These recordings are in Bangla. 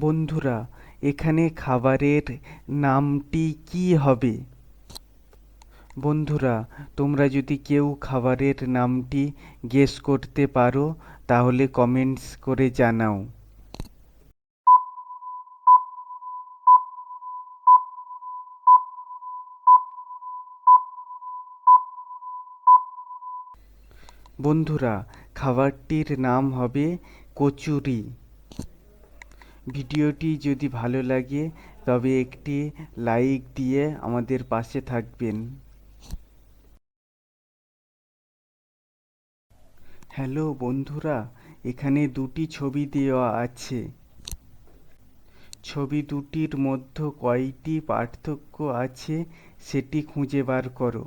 বন্ধুরা, এখানে খাবারের নামটি কী হবে? বন্ধুরা, তোমরা যদি কেউ খাবারের নামটি গেস করতে পারো তাহলে কমেন্টস করে জানাও। বন্ধুরা, খাবারটির নাম হবে কচুরি। ভিডিওটি যদি ভালো লাগে তবে একটি লাইক দিয়ে আমাদের পাশে থাকবেন। হ্যালো বন্ধুরা, এখানে দুটি ছবি দেওয়া আছে। ছবি দুটির মধ্যে কয়টি পার্থক্য আছে সেটি খুঁজে বার করো।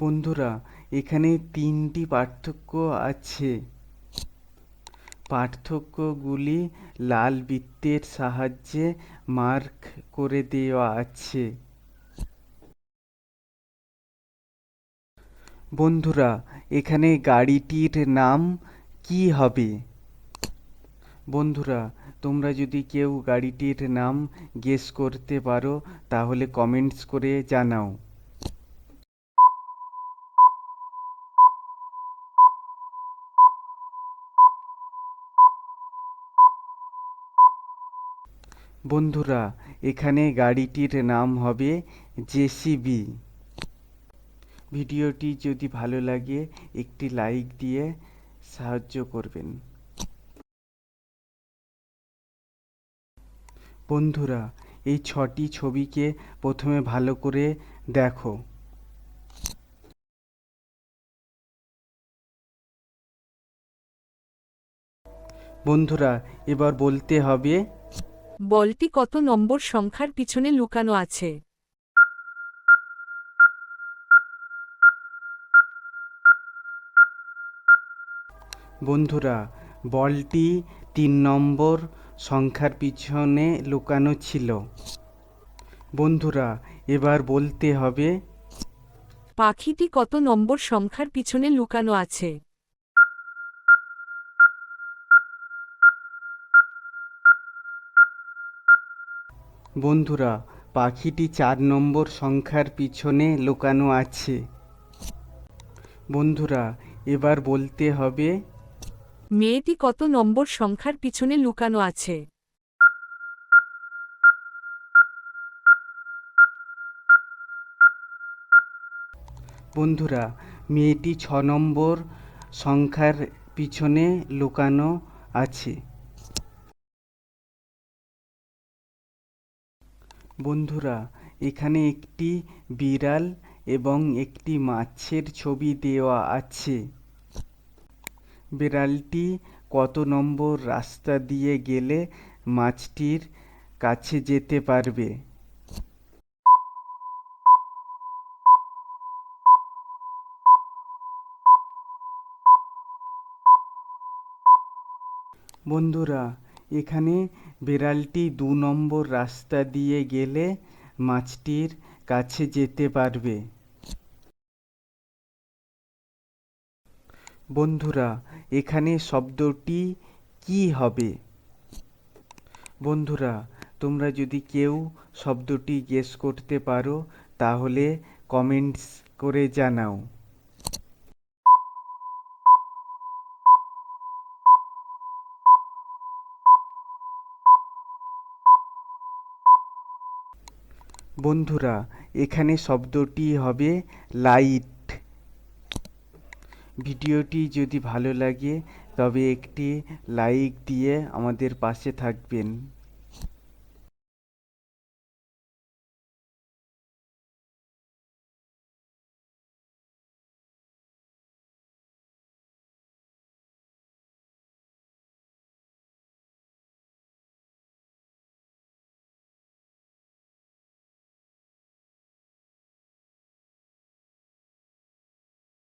বন্ধুরা, এখানে তিনটি পার্থক্য আছে। পার্থক্যগুলি লাল বৃত্তের সাহায্যে মার্ক করে দেওয়া আছে। বন্ধুরা, এখানে গাড়িটির নাম কি হবে? বন্ধুরা, তোমরা যদি কেউ গাড়িটির নাম গেস করতে পারো তাহলে কমেন্টস করে জানাও। বন্ধুরা, এখানে গাড়িটির নাম হবে জেসিবি। ভিডিওটি যদি ভালো লাগে একটি লাইক দিয়ে সাহায্য করবেন। বন্ধুরা, এই 6টি ছবিকে প্রথমে ভালো করে দেখো। বন্ধুরা, এবার বলতে হবে বলটি কত নম্বর সংখ্যার পিছনে লুকানো আছে? বন্ধুরা, বলটি 3 নম্বর সংখ্যার পিছনে লুকানো ছিল। বন্ধুরা, এবার বলতে হবে পাখিটি কত নম্বর সংখ্যার পিছনে লুকানো আছে? বন্ধুরা, পাখিটি 4 নম্বর সংখ্যার পিছনে লুকানো আছে। বন্ধুরা, এবার বলতে হবে মেয়েটি কত নম্বর সংখ্যার পিছনে লুকানো আছে? বন্ধুরা, মেয়েটি 6 নম্বর সংখ্যার পিছনে লুকানো আছে। বন্ধুরা, এখানে একটি বিড়াল এবং একটি মাছের ছবি দেওয়া আছে। বিড়ালটি কত নম্বর রাস্তা দিয়ে গেলে মাছটির কাছে যেতে পারবে? বন্ধুরা, এখানে বিড়ালটি 2 নম্বর রাস্তা দিয়ে গেলে মাছটির কাছে যেতে পারবে। বন্ধুরা, এখানে শব্দটি কি হবে? বন্ধুরা, তোমরা যদি কেউ শব্দটি গেস করতে পারো তাহলে কমেন্টস করে জানাও। বন্ধুরা, এখানে শব্দটি হবে লাইট। ভিডিওটি যদি ভালো লাগে তবে একটি লাইক দিয়ে আমাদের পাশে থাকবেন।